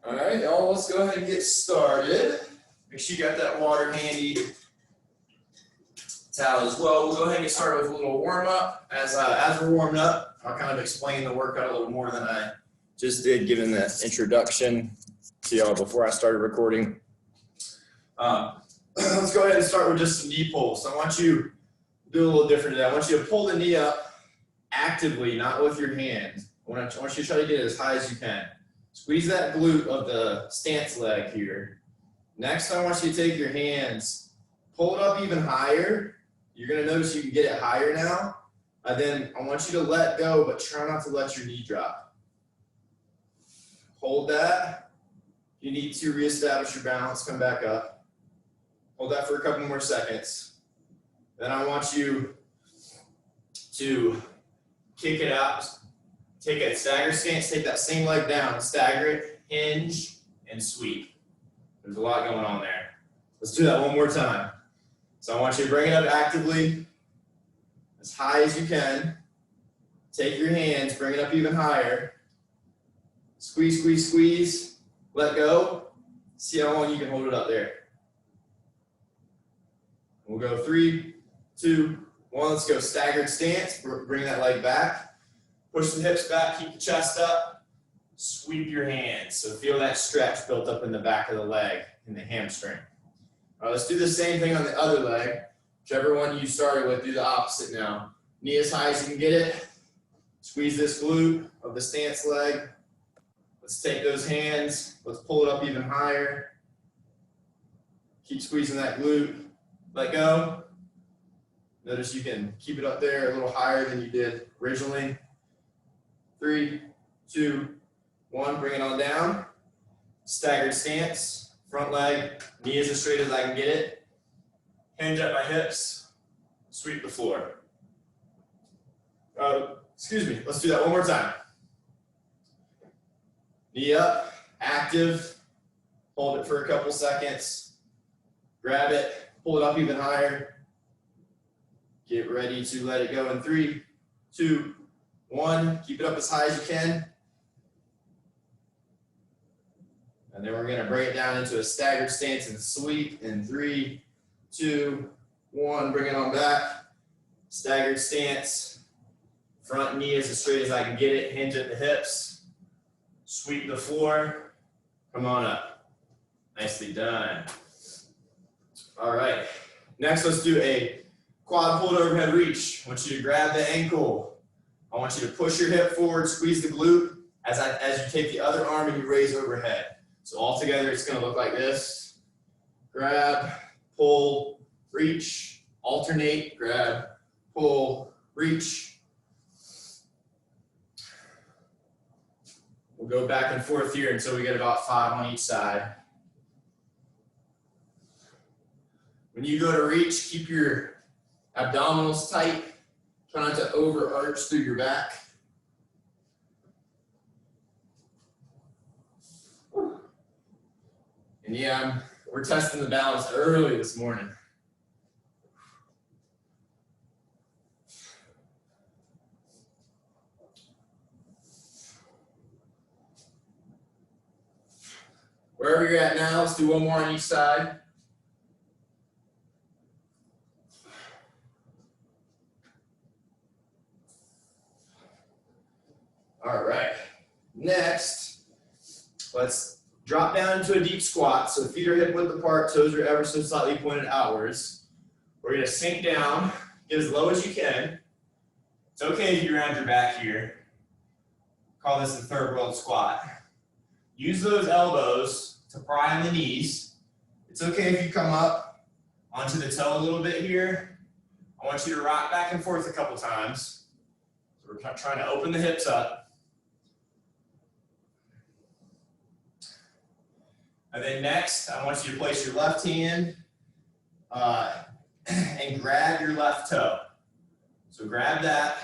All right, y'all, let's go ahead and get started. Make sure you got that water handy, towel as well. We'll go ahead and get started with a little warm-up. As we're warming up, I'll kind of explain the workout a little more than I just did, given the introduction to y'all before I started recording. Let's go ahead and start with just some knee pulls. So I want you to do a little different today. I want you to pull the knee up actively, not with your hand. I want you to try to get it as high as you can. Squeeze that glute of the stance leg here. Next, I want you to take your hands, pull it up even higher. You're going to notice you can get it higher now. And then I want you to let go, but try not to let your knee drop. Hold that. You need to reestablish your balance, come back up. Hold that for a couple more seconds. Then I want you to kick it out. Take a stagger stance, take that same leg down, stagger it, hinge, and sweep. There's a lot going on there. Let's do that one more time. So I want you to bring it up actively, as high as you can. Take your hands, bring it up even higher. Squeeze, squeeze, squeeze. Let go. See how long you can hold it up there. We'll go 3, 2, 1. Let's go staggered stance. Bring that leg back. Push the hips back, keep the chest up, sweep your hands. So feel that stretch built up in the back of the leg, in the hamstring. All right, let's do the same thing on the other leg. Whichever one you started with, do the opposite now. Knee as high as you can get it. Squeeze this glute of the stance leg. Let's take those hands, let's pull it up even higher. Keep squeezing that glute. Let go. Notice you can keep it up there a little higher than you did originally. 3, 2, 1, bring it on down. Staggered stance, front leg, knee as straight as I can get it. Hinge at my hips, sweep the floor. Excuse me, let's do that one more time. Knee up, active, hold it for a couple seconds. Grab it, pull it up even higher. Get ready to let it go in 3, 2, 1, keep it up as high as you can. And then we're going to bring it down into a staggered stance and sweep in 3, 2, 1, bring it on back. Staggered stance, front knee as straight as I can get it, hinge at the hips, sweep the floor, come on up. Nicely done. All right, next let's do a quad pulled overhead reach. I want you to grab the ankle. I want you to push your hip forward, squeeze the glute as you take the other arm and you raise overhead. So all together, it's going to look like this. Grab, pull, reach, alternate, grab, pull, reach. We'll go back and forth here until we get about 5 on each side. When you go to reach, keep your abdominals tight. Try not to over-arch through your back. And yeah, we're testing the balance early this morning. Wherever you're at now, let's do one more on each side. All right, next, let's drop down into a deep squat. So feet are hip width apart, toes are ever so slightly pointed outwards. We're gonna sink down, get as low as you can. It's okay if you round your back here. Call this the third world squat. Use those elbows to pry on the knees. It's okay if you come up onto the toe a little bit here. I want you to rock back and forth a couple times. So we're trying to open the hips up. And then next, I want you to place your left hand and grab your left toe. So grab that.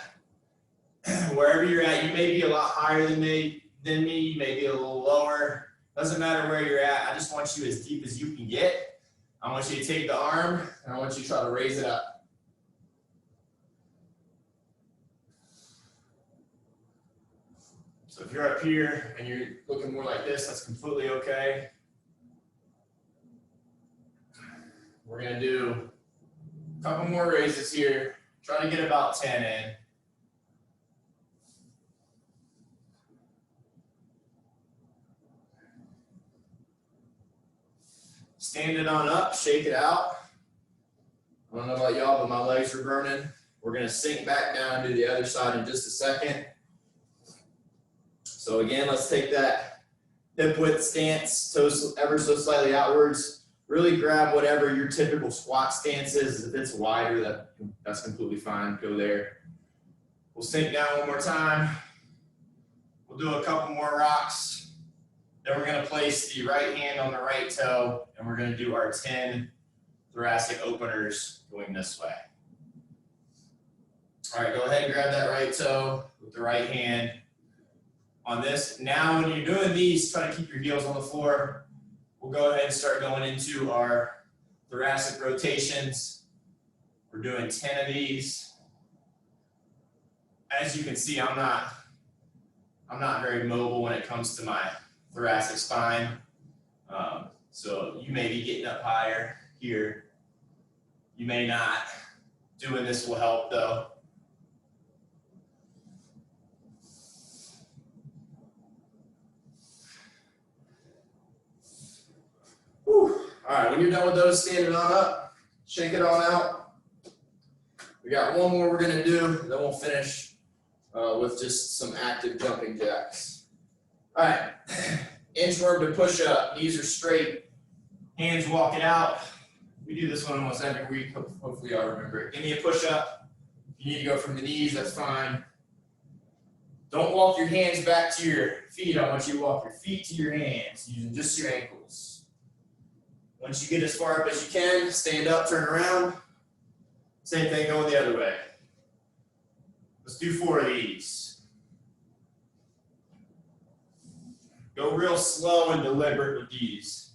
Wherever you're at, you may be a lot higher than me, you may be a little lower. Doesn't matter where you're at. I just want you as deep as you can get. I want you to take the arm and I want you to try to raise it up. So if you're up here and you're looking more like this, that's completely okay. We're gonna do a couple more raises here. Try to get about 10 in. Stand it on up, shake it out. I don't know about y'all, but my legs are burning. We're gonna sink back down to the other side in just a second. So again, let's take that hip width stance, toes ever so slightly outwards. Really grab whatever your typical squat stance is. If it's wider, that's completely fine, go there. We'll sink down one more time. We'll do a couple more rocks. Then we're gonna place the right hand on the right toe, and we're gonna do our 10 thoracic openers going this way. All right, go ahead and grab that right toe with the right hand on this. Now, when you're doing these, try to keep your heels on the floor. We'll go ahead and start going into our thoracic rotations. We're doing 10 of these. As you can see, I'm not very mobile when it comes to my thoracic spine. So you may be getting up higher here. You may not. Doing this will help though. Whew. All right, when you're done with those, standing on up, shake it on out. We got one more we're gonna do, then we'll finish with just some active jumping jacks. All right, inchworm to push up, knees are straight, hands walking out. We do this one almost every week, hopefully y'all remember it. Give me a push up. If you need to go from the knees, that's fine. Don't walk your hands back to your feet. I want you to walk your feet to your hands, using just your ankles. Once you get as far up as you can, stand up, turn around. Same thing going the other way. Let's do 4 of these. Go real slow and deliberate with these.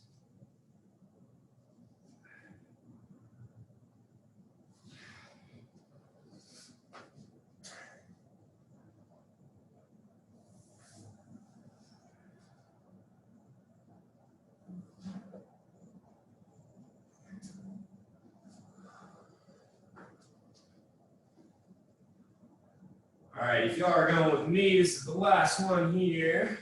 All right, if y'all are going with me, this is the last one here.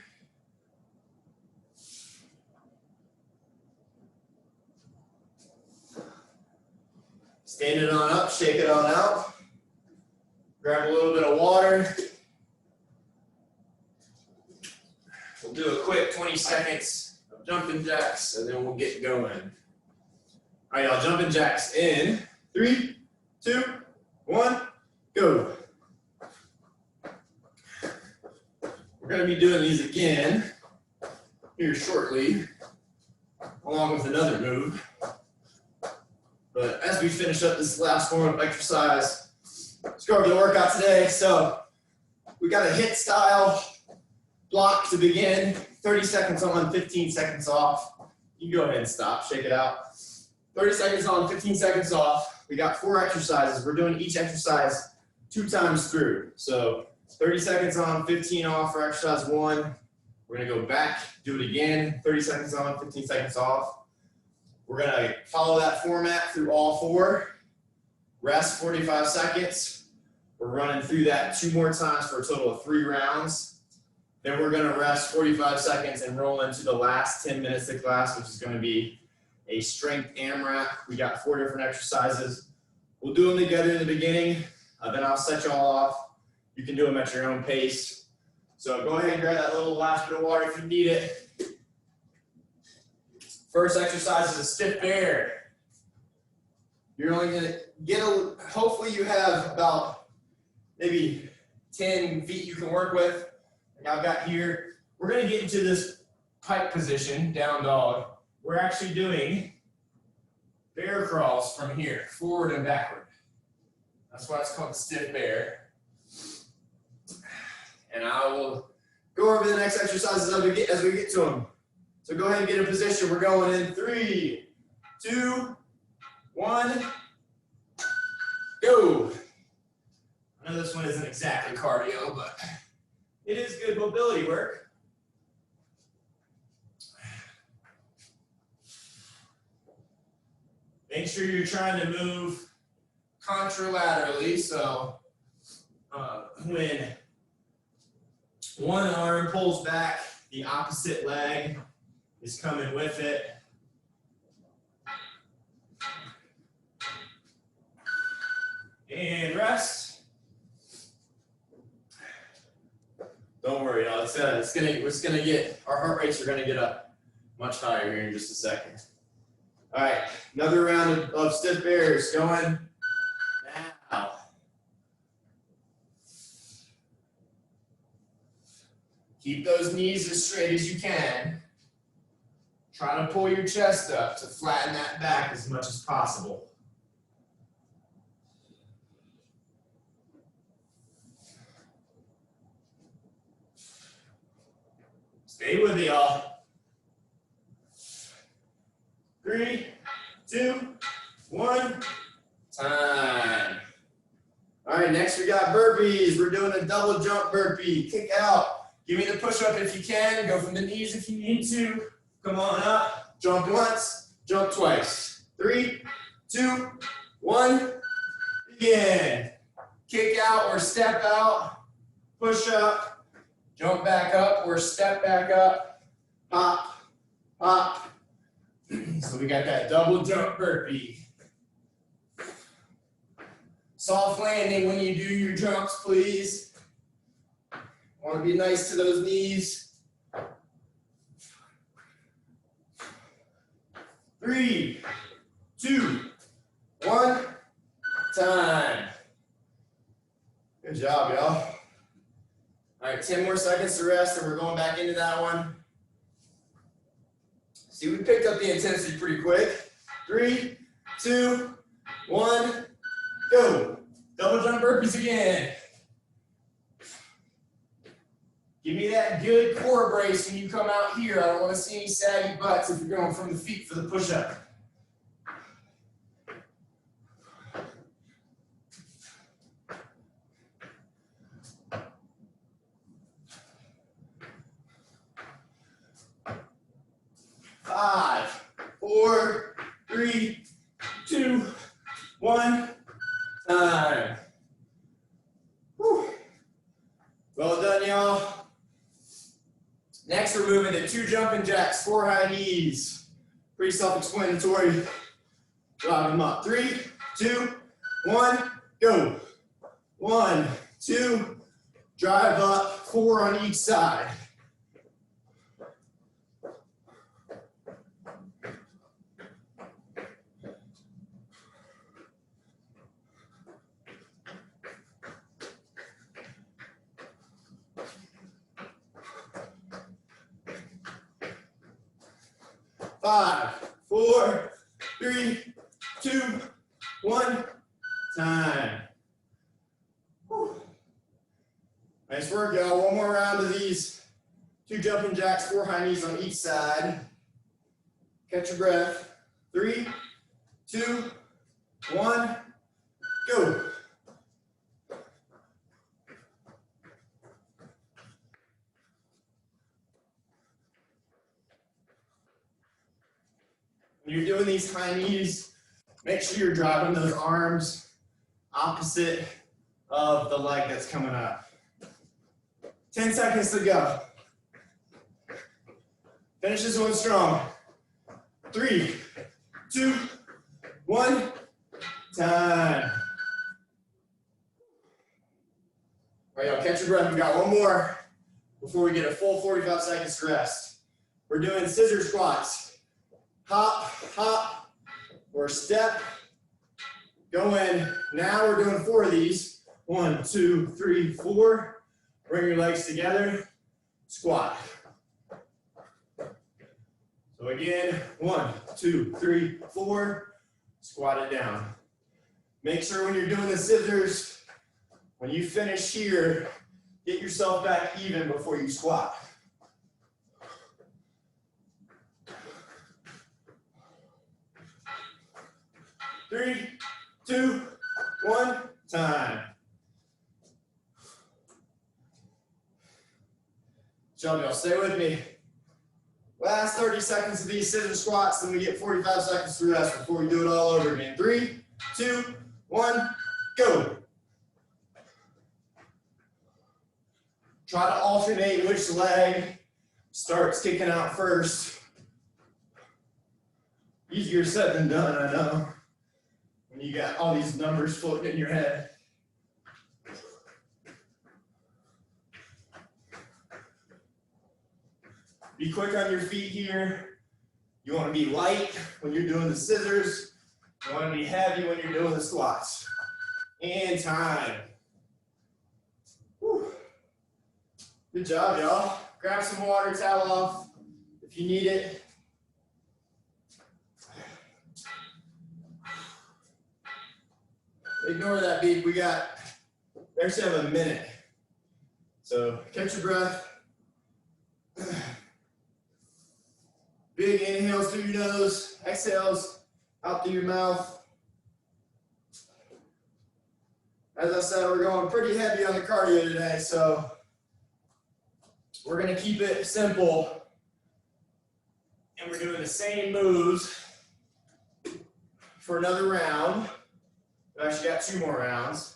Stand it on up, shake it on out. Grab a little bit of water. We'll do a quick 20 seconds of jumping jacks, and then we'll get going. All right, y'all, jumping jacks in 3, 2, 1, go. We're going to be doing these again here shortly, along with another move. But as we finish up this last form of exercise, let's go over the workout today. So we got a HIIT-style block to begin. 30 seconds on, 15 seconds off. You can go ahead and stop, shake it out. 30 seconds on, 15 seconds off. We got 4 exercises. We're doing each exercise 2 times through. So 30 seconds on, 15 off for exercise 1. We're gonna go back, do it again, 30 seconds on, 15 seconds off. We're gonna follow that format through all 4. Rest 45 seconds. We're running through that 2 more times for a total of 3 rounds. Then we're gonna rest 45 seconds and roll into the last 10 minutes of class, which is gonna be a strength AMRAP. We got 4 different exercises. We'll do them together in the beginning, then I'll set you all off. You can do them at your own pace. So go ahead and grab that little last bit of water if you need it. First exercise is a stiff bear. You're only gonna get hopefully you have about maybe 10 feet you can work with. Like I've got here. We're gonna get into this pike position, down dog. We're actually doing bear crawls from here, forward and backward. That's why it's called the stiff bear. And I will go over the next exercises as we get to them. So go ahead and get in position. We're going in 3, 2, 1, go. I know this one isn't exactly cardio, but It is good mobility work. Make sure you're trying to move contralaterally, so when one arm pulls back, the opposite leg is coming with it. And rest. Don't worry, y'all. It's gonna get, our heart rates are gonna get up much higher here in just a second. All right, another round of stiff bears going now. Keep those knees as straight as you can. Try to pull your chest up to flatten that back as much as possible. Stay with it, y'all. 3, 2, 1, time. All right, next we got burpees. We're doing a double jump burpee. Kick out. Give me the push up if you can. Go from the knees if you need to. Come on up. Jump once, jump twice. 3, 2, 1, begin. Kick out or step out. Push up. Jump back up or step back up. Hop, hop. So we got that double jump burpee. Soft landing when you do your jumps, please. Want to be nice to those knees. 3, 2, 1, time. Good job, y'all. All right, 10 more seconds to rest, and we're going back into that one. See, we picked up the intensity pretty quick. 3, 2, 1, go. Double jump burpees again. Give me that good core brace when you come out here. I don't want to see any saggy butts if you're going from the feet for the push-up. Five, 4, 3, 2, 1, time. Whew. Well done, y'all. Next, we're moving to 2 jumping jacks, 4 high knees. Pretty self-explanatory. Drive them up. 3, 2, 1, go. 1, 2, drive up, 4 on each side. Five, 4, 3, 2, 1, time. Whew. Nice work, y'all. One more round of these 2 jumping jacks, 4 high knees on each side. Catch your breath. 3, 2, 1, go. When you're doing these high knees, make sure you're driving those arms opposite of the leg that's coming up. 10 seconds to go. Finish this one strong. 3, 2, 1, time. All right, y'all, catch your breath. We got one more before we get a full 45 seconds to rest. We're doing scissor squats. Hop, hop, or step. Go in. Now we're doing 4 of these. 1, 2, 3, 4. Bring your legs together. Squat. So again, 1, 2, 3, 4. Squat it down. Make sure when you're doing the scissors, when you finish here, get yourself back even before you squat. Three, 2, 1, time. Jump, y'all, stay with me. Last 30 seconds of these scissor squats, then we get 45 seconds to rest before we do it all over again. 3, 2, 1, go. Try to alternate which leg starts kicking out first. Easier said than done, I know, when you got all these numbers floating in your head. Be quick on your feet here. You want to be light when you're doing the scissors. You want to be heavy when you're doing the squats. And time. Whew. Good job, y'all. Grab some water, towel off if you need it. Ignore that beat. We actually have a minute. So catch your breath. Big inhales through your nose, exhales out through your mouth. As I said, we're going pretty heavy on the cardio today, so we're going to keep it simple. And we're doing the same moves for another round. We've actually got 2 more rounds.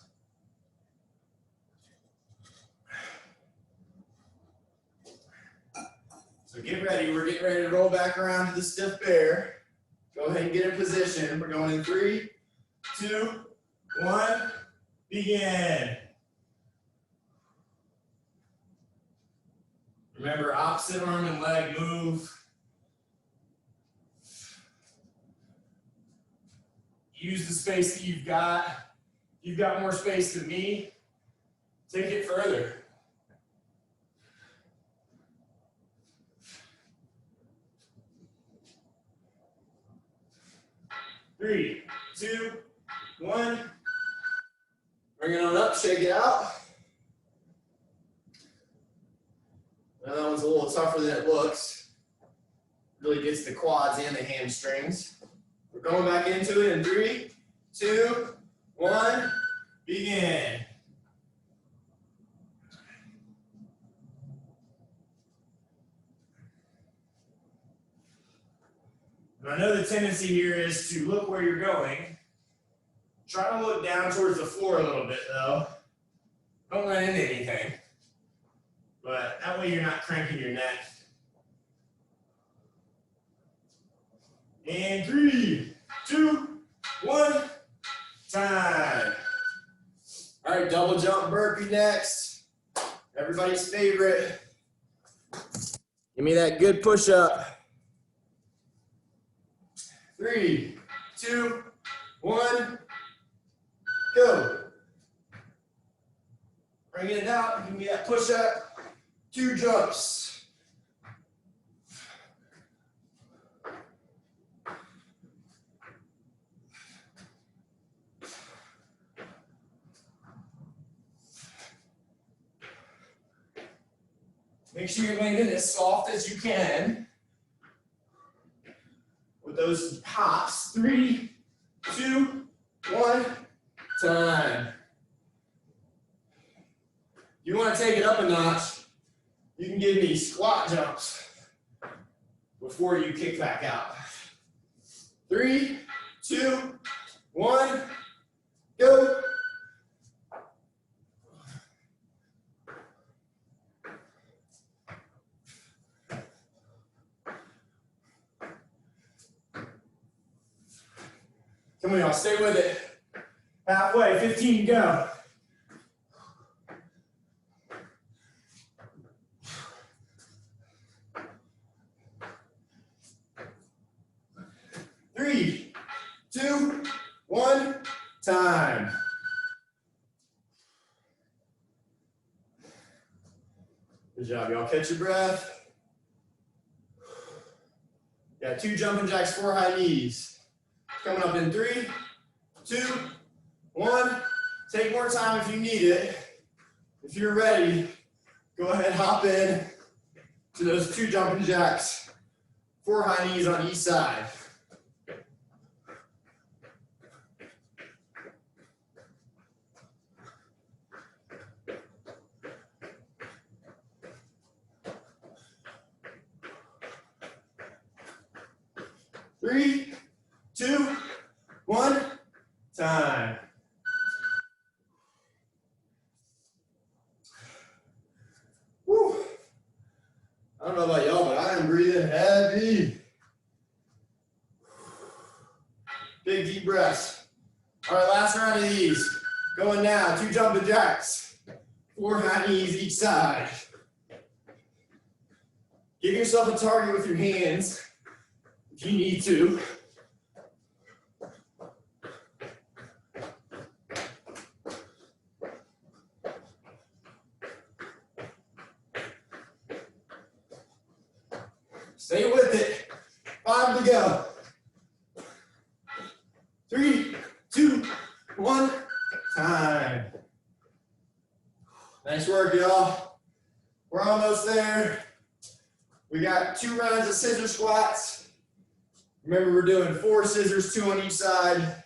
So get ready, we're getting ready to roll back around to the stiff bear. Go ahead and get in position. We're going in 3, 2, 1, begin. Remember, opposite arm and leg move. Use the space that you've got. You've got more space than me. Take it further. 3, 2, 1. Bring it on up, shake it out. Now that one's a little tougher than it looks. Really gets the quads and the hamstrings. We're going back into it in 3, 2, 1, begin. And I know the tendency here is to look where you're going. Try to look down towards the floor a little bit though. Don't run into anything. But that way you're not cranking your neck. And 3, 2, 1, time. All right, double jump burpee next. Everybody's favorite. Give me that good push up. 3, 2, 1, go. Bring it out, give me that push up. 2 jumps. Make sure you're landing as soft as you can. With those hops, 3, 2, 1, time. You want to take it up a notch, you can give me squat jumps before you kick back out. 3, 2, 1, go. Come on, y'all, stay with it. Halfway, 15 to go. Three, 2, 1, time. Good job, y'all. Catch your breath. Got 2 jumping jacks, 4 high knees. Coming up in 3, 2, 1. Take more time if you need it. If you're ready, go ahead, hop in to those 2 jumping jacks, 4 high knees on each side. 3, 2, 1, time. Woo. I don't know about y'all, but I am breathing heavy. Big deep breaths. All right, last round of these. Going now, 2 jumping jacks. 4 high knees each side. Give yourself a target with your hands if you need to. Stay with it. 5 to go. 3, 2, 1, time. Nice work, y'all. We're almost there. We got 2 rounds of scissor squats. Remember, we're doing 4 scissors, 2 on each side.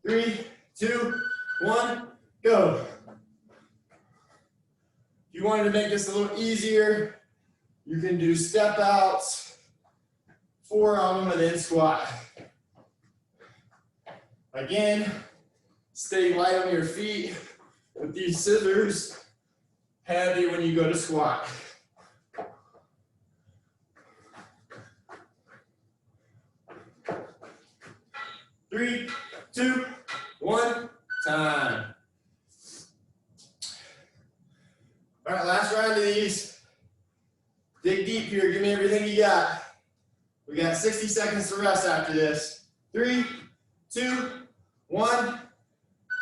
3, 2, 1, go. If you wanted to make this a little easier, you can do step outs, 4 on them, and then squat. Again, stay light on your feet with these scissors, heavy when you go to squat. Three, 2, 1, time. All right, last round of these. Dig deep here, give me everything you got. We got 60 seconds to rest after this. 3, 2, 1,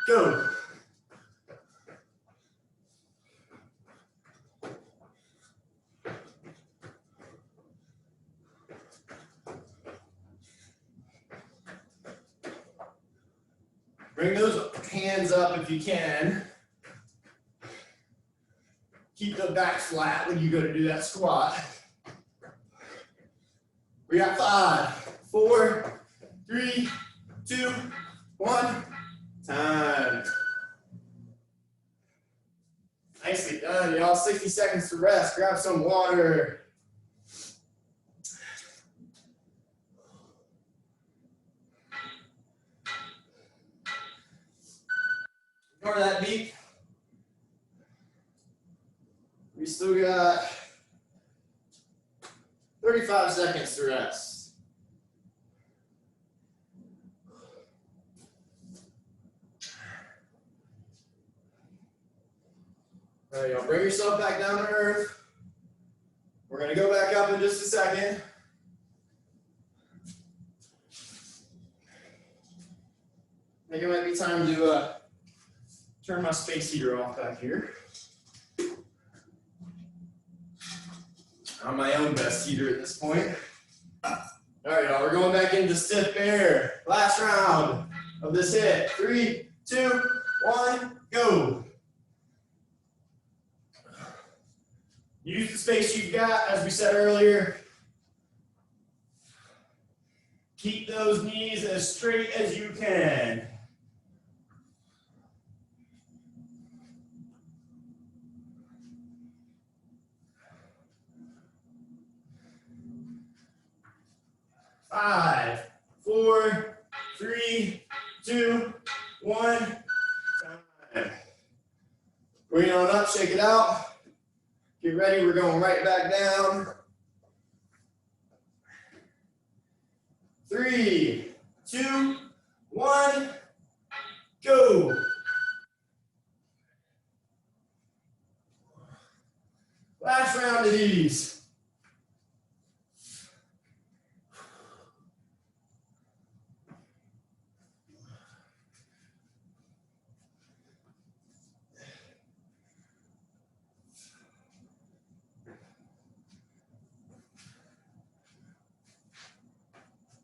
go. Bring those hands up if you can. Keep the back flat when you go to do that squat. We got 5, 4, 3, 2, 1, time. Nicely done, y'all. 60 seconds to rest. Grab some water. Ignore that beat. We still got 35 seconds to rest. All right, y'all, bring yourself back down to earth. We're gonna go back up in just a second. I think it might be time to turn my space heater off back here. I'm my own best heater at this point. All right, y'all, we're going back into stiff bear. Last round of this hit. 3, 2, 1, go. Use the space you've got, as we said earlier. Keep those knees as straight as you can. Five, 4, 3, 2, 1. Time. Bring it on up, shake it out. Get ready, we're going right back down. 3, 2, 1, go. Last round of these.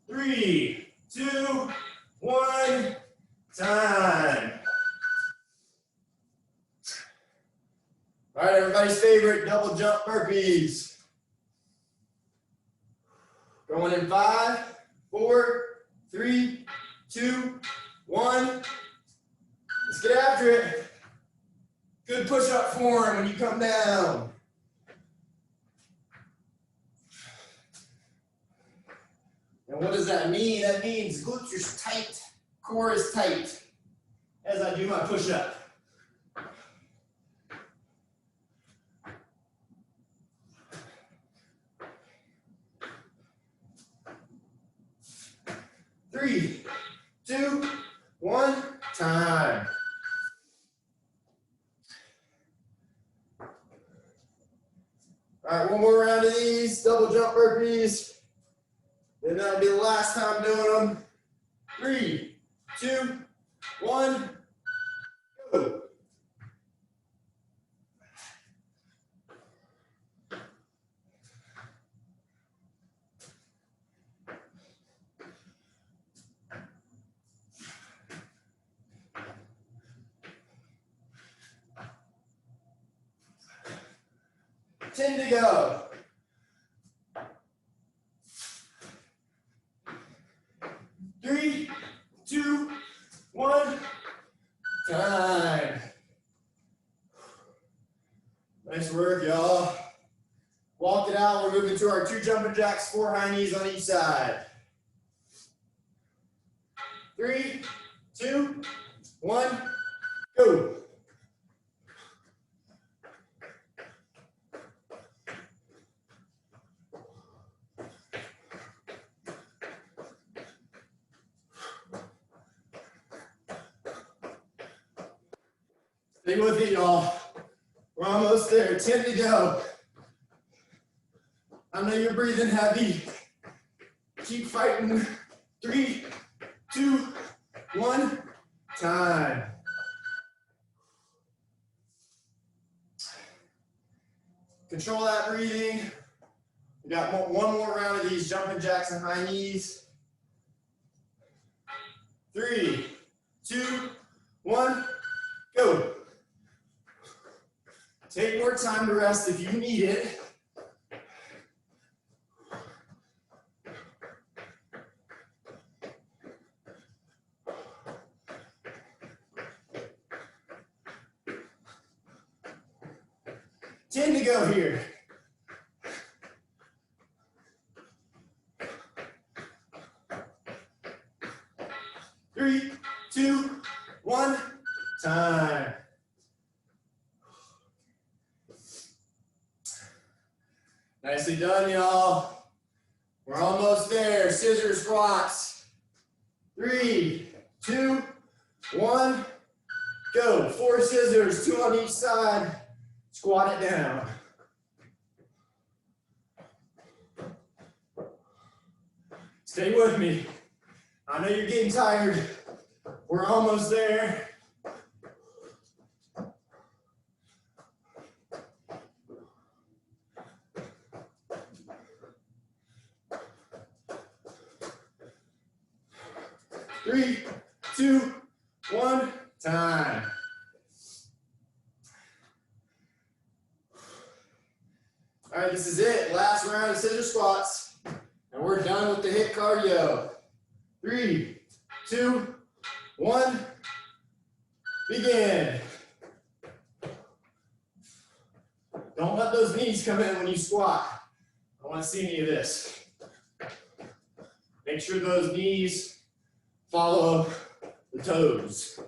Three, 2, 1, time. All right, everybody's favorite double jump burpees. Going in 5, 4, 3, 2, 1. Let's get after it. Good push-up form when you come down. And And what does that mean? That means glutes are tight, core is tight as I do my push-up. Three, two, one, time. All right, one more round of these, double jump burpees. Then that'll be the last time doing them. 3, 2, 1, go. Ten to go. Three, two, one, time. Nice work, y'all. Walk it out. We're moving to our 2 jumping jacks, 4 high knees on each side. 3, 2, 1, go. Stay with it, y'all. We're almost there. 10 to go. I know you're breathing heavy. Keep fighting. 3, 2, 1, time. Control that breathing. We got one more round of these jumping jacks and high knees. 3, 2, 1, go. Take more time to rest if you need it. Ten to go here. Three, two, one, time. Nicely done, y'all. We're almost there. Scissor squats. 3, 2, 1, go. 4 scissors, 2 on each side. Squat it down. Stay with me. I know you're getting tired. We're almost there. Three, two, one, time. All right, this is it. Last round of scissor squats. And we're done with the HIIT cardio. 3, 2, 1, begin. Don't let those knees come in when you squat. I don't want to see any of this. Make sure those knees follow the toes.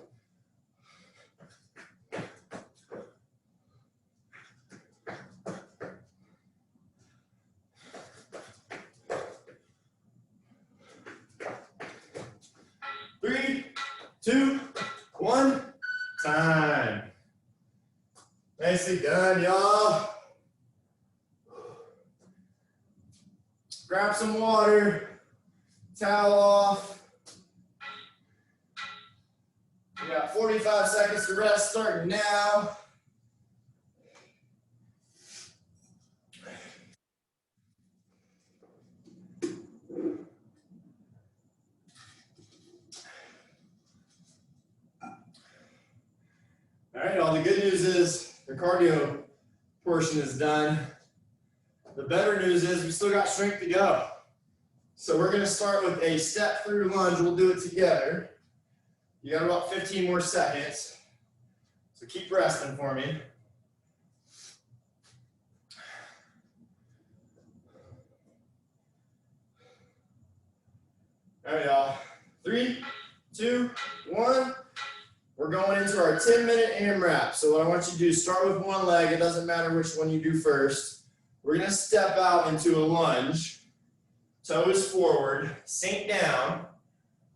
Three, two, one, time. Nicely done, y'all. Grab some water, towel off. We got 45 seconds to rest starting now. All right, all the good news is the cardio portion is done. The better news is we still got strength to go. So we're gonna start with a step through lunge. We'll do it together. You got about 15 more seconds. So keep resting for me. All right, y'all. 3, 2, 1. We're going into our 10-minute AMRAP. So what I want you to do is start with one leg. It doesn't matter which one you do first. We're going to step out into a lunge. Toes forward, sink down,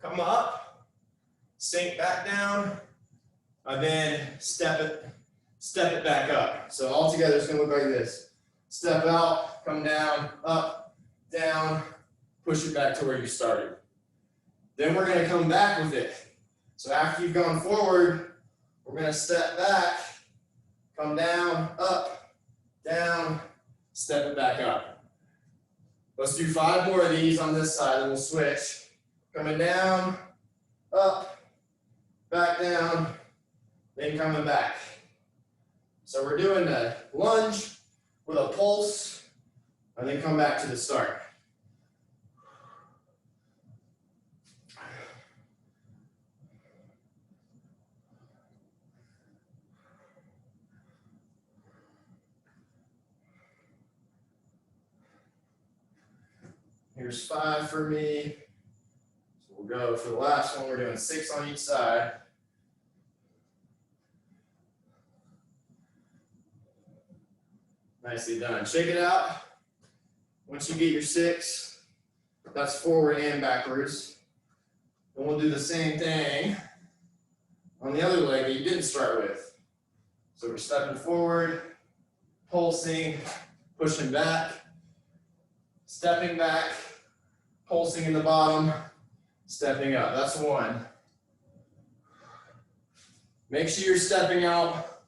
come up, sink back down, and then step it back up. So all together it's going to look like this. Step out, come down, up, down, push it back to where you started. Then we're going to come back with it. So after you've gone forward, we're going to step back, come down, up, down, step it back up. Let's do 5 more of these on this side, and we'll switch. Coming down, up, back down, then coming back. So we're doing a lunge with a pulse, and then come back to the start. Here's 5 for me. So we'll go for the last one. We're doing 6 on each side. Nicely done. Shake it out. Once you get your 6, that's forward and backwards. Then we'll do the same thing on the other leg that you didn't start with. So we're stepping forward, pulsing, pushing back, stepping back, pulsing in the bottom, stepping up. That's 1. Make sure you're stepping out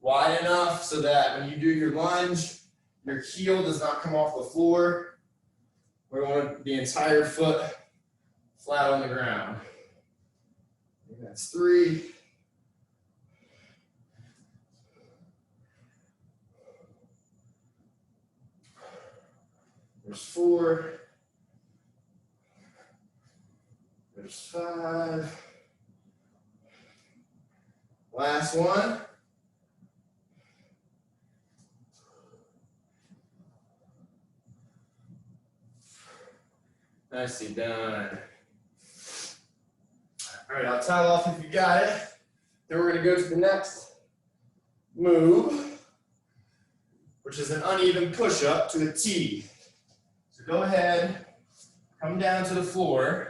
wide enough so that when you do your lunge, your heel does not come off the floor. We want the entire foot flat on the ground. And that's 3. There's 4. There's 5. Last one. Nicely done. All right, I'll towel off if you got it. Then we're going to go to the next move, which is an uneven push-up to a T. So go ahead, come down to the floor.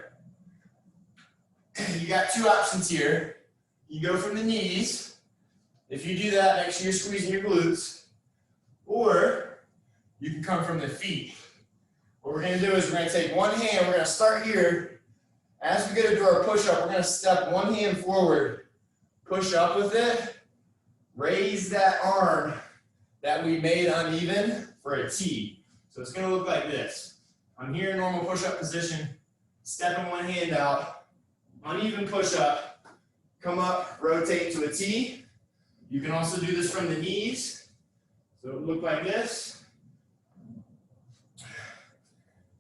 You got 2 options here. You go from the knees. If you do that, make sure you're squeezing your glutes. Or you can come from the feet. What we're going to do is we're going to take one hand. We're going to start here. As we go to do our push-up, we're going to step one hand forward. Push up with it. Raise that arm that we made uneven for a T. So it's going to look like this. I'm here in normal push-up position. Stepping one hand out. Uneven push-up. Come up, rotate to a T. You can also do this from the knees. So it would look like this.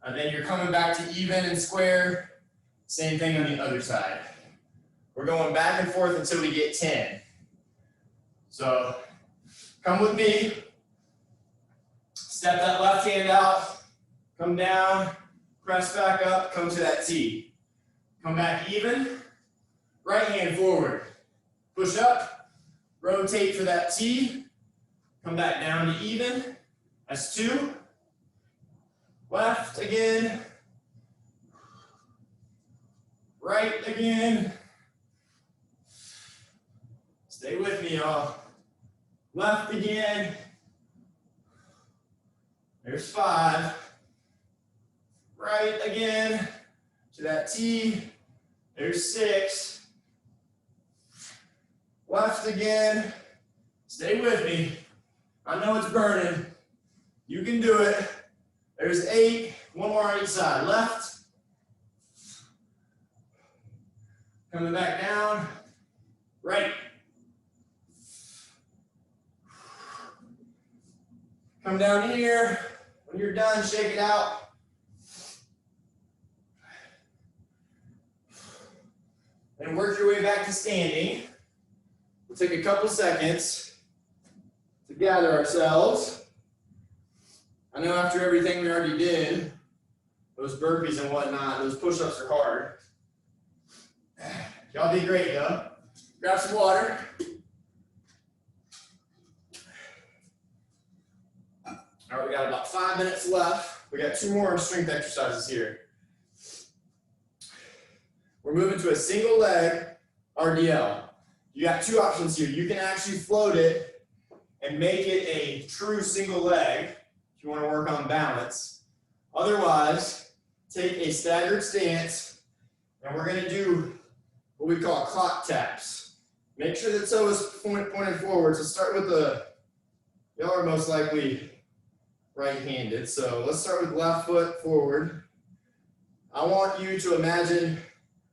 And then you're coming back to even and square. Same thing on the other side. We're going back and forth until we get 10. So come with me. Step that left hand out. Come down. Press back up. Come to that T. Come back even. Right hand forward. Push up. Rotate for that T. Come back down to even. That's 2. Left again. Right again. Stay with me, y'all. Left again. There's 5. Right again. To that T. There's 6. Left again. Stay with me. I know it's burning. You can do it. There's 8. One more on each side. Left. Coming back down. Right. Come down here. When you're done, shake it out. And work your way back to standing. We'll take a couple seconds to gather ourselves. I know after everything we already did, those burpees and whatnot, those push-ups are hard. Y'all did great, though. Grab some water. All right, we got about 5 minutes left. We got 2 more strength exercises here. We're moving to a single leg RDL. You got 2 options here. You can actually float it and make it a true single leg if you want to work on balance. Otherwise, take a staggered stance, and we're going to do what we call clock taps. Make sure the toe is pointed forward. So start with the, y'all are most likely right-handed. So let's start with left foot forward. I want you to imagine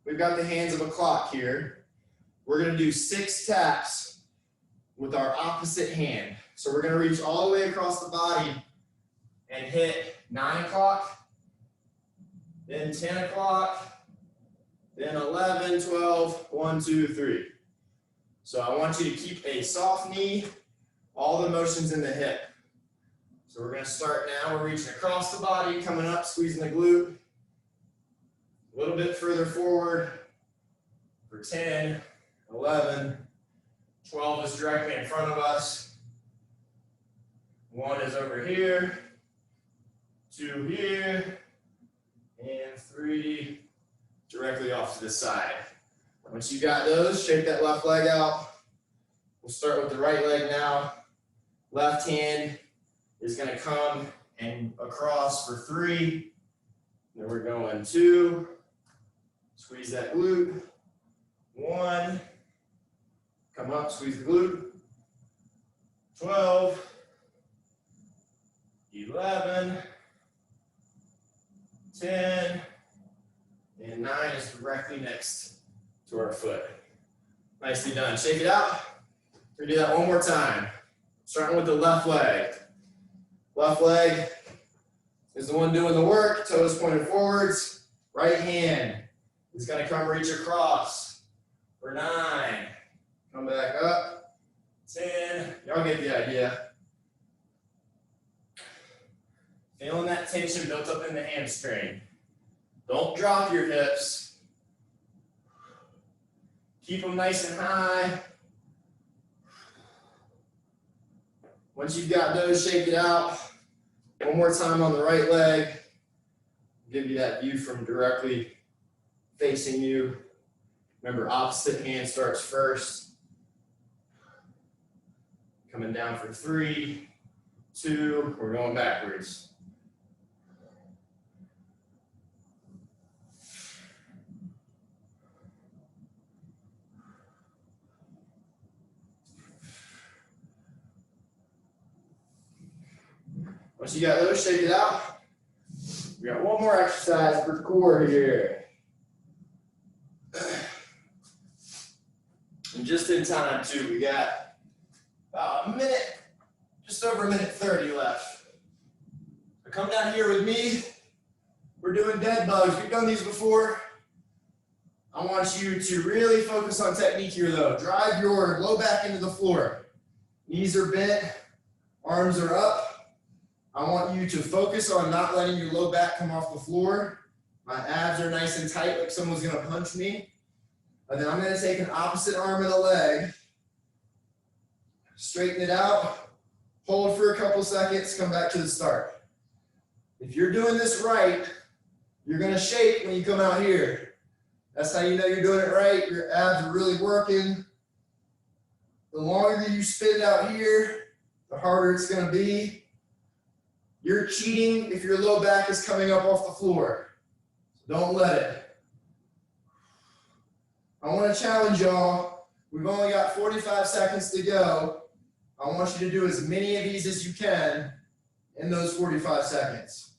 we've got the hands of a clock here. We're going to do 6 taps with our opposite hand. So we're going to reach all the way across the body and hit 9 o'clock, then 10 o'clock, then 11, 12, 1, 2, 3. So I want you to keep a soft knee, all the motions in the hip. So we're going to start now. We're reaching across the body, coming up, squeezing the glute. A little bit further forward for 10, 11, 12 is directly in front of us. 1 is over here, 2 here, and 3 directly off to the side. Once you got those, shake that left leg out. We'll start with the right leg now. Left hand is going to come and across for 3. Then we're going 2. Squeeze that glute. 1. Come up, squeeze the glute. 12. 11. 10. And 9 is directly next to our foot. Nicely done. Shake it out. We're going to do that one more time. Starting with the left leg. Left leg is the one doing the work. Toes pointed forwards. Right hand is going to come reach across for 9. Come back up. 10. Y'all get the idea. Feeling that tension built up in the hamstring. Don't drop your hips. Keep them nice and high. Once you've got those, shake it out. One more time on the right leg. Give you that view from directly facing you. Remember, opposite hand starts first. Coming down for 3, 2, we're going backwards. Once you got those, shake it out. We got one more exercise for the core here. And just in time too, we got about a minute, just over a minute 30 left. So come down here with me. We're doing dead bugs. We've done these before. I want you to really focus on technique here though. Drive your low back into the floor. Knees are bent, arms are up. I want you to focus on not letting your low back come off the floor. My abs are nice and tight like someone's gonna punch me. And then I'm gonna take an opposite arm of the leg, straighten it out, hold for a couple seconds, come back to the start. If you're doing this right, you're gonna shake when you come out here. That's how you know you're doing it right. Your abs are really working. The longer you spit it out here, the harder it's gonna be. You're cheating if your low back is coming up off the floor. So don't let it. I want to challenge y'all. We've only got 45 seconds to go. I want you to do as many of these as you can in those 45 seconds.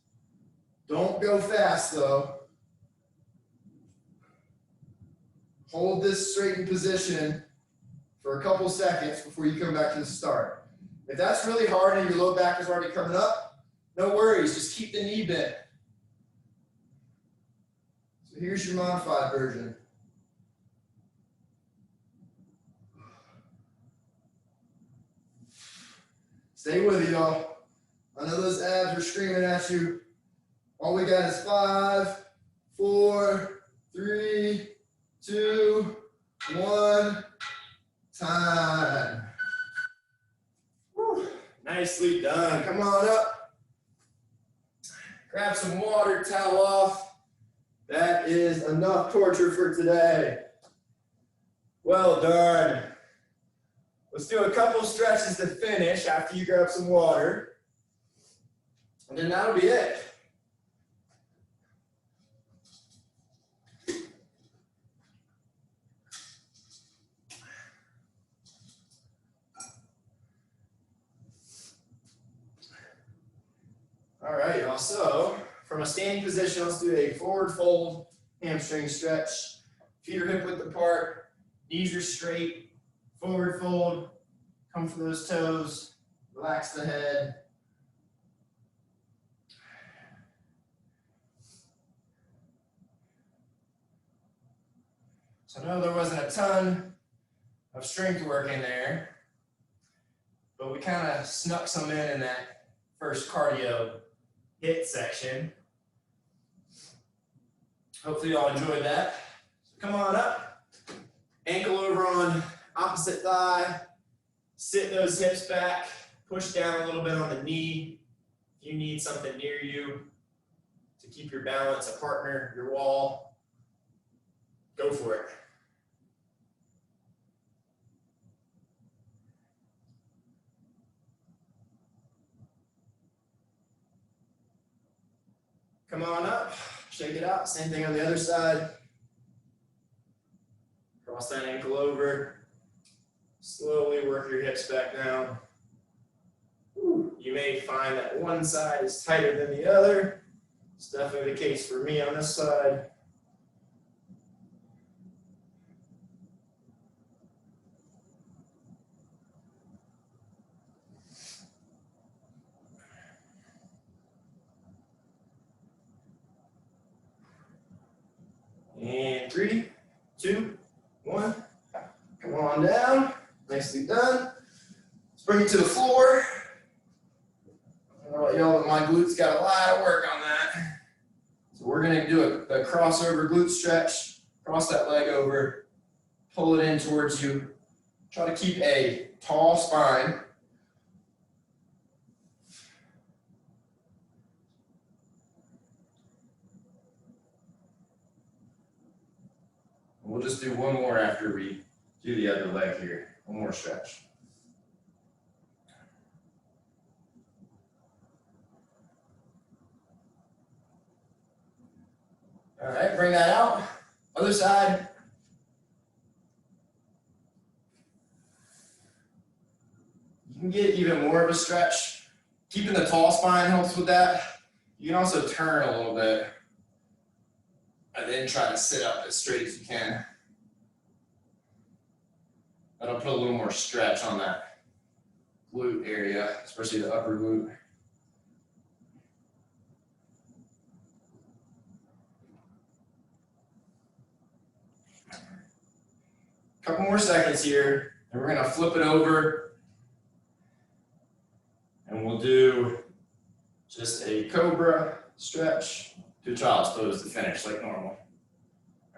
Don't go fast though. Hold this straightened position for a couple seconds before you come back to the start. If that's really hard and your low back is already coming up, no worries, just keep the knee bent. So here's your modified version. Stay with it, y'all. I know those abs are screaming at you. All we got is 5, 4, 3, 2, 1. Time. Whew. Nicely done. Come on up. Grab some water, towel off. That is enough torture for today. Well done. Let's do a couple stretches to finish after you grab some water. And then that'll be it. All right, y'all. So from a standing position, let's do a forward fold hamstring stretch. Feet are hip width apart, knees are straight, forward fold, come for those toes, relax the head. So I know there wasn't a ton of strength work in there, but we kind of snuck some in that first cardio HIIT section. Hopefully you all enjoyed that. So come on up, ankle over on opposite thigh, sit those hips back, push down a little bit on the knee. If you need something near you to keep your balance, a partner, your wall, go for it. Come on up, shake it out. Same thing on the other side. Cross that ankle over. Slowly work your hips back down. You may find that one side is tighter than the other. It's definitely the case for me on this side. And 3, 2, 1. Come on down. Nicely done. Let's bring it to the floor. I don't know about y'all, but my glutes got a lot of work on that. So we're going to do a crossover glute stretch. Cross that leg over. Pull it in towards you. Try to keep a tall spine. We'll just do one more after we do the other leg here. One more stretch. All right, bring that out. Other side. You can get even more of a stretch. Keeping the tall spine helps with that. You can also turn a little bit. And then try to sit up as straight as you can. That'll put a little more stretch on that glute area, especially the upper glute. Couple more seconds here, and we're gonna flip it over. And we'll do just a cobra stretch. Do child's pose to finish like normal. All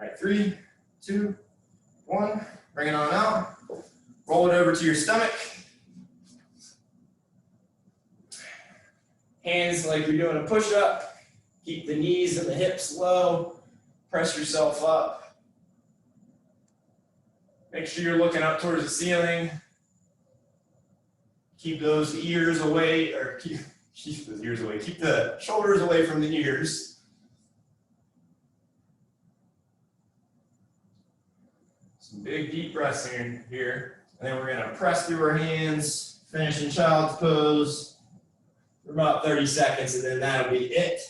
right, 3, 2, 1. Bring it on out. Roll it over to your stomach. Hands like you're doing a push-up. Keep the knees and the hips low. Press yourself up. Make sure you're looking up towards the ceiling. Keep those ears away, or keep those ears away. Keep the shoulders away from the ears. Some big deep breaths in here. And then we're gonna press through our hands, finish in child's pose for about 30 seconds, and then that'll be it.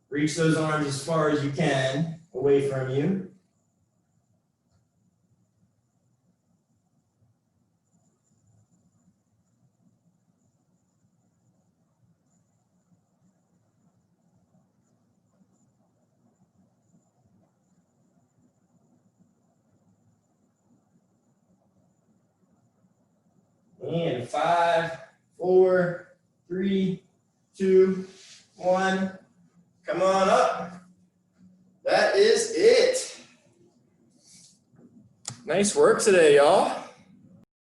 Reach those arms as far as you can away from you. And 5, 4, 3, 2, 1. Come on up. That is it. Nice work today, y'all.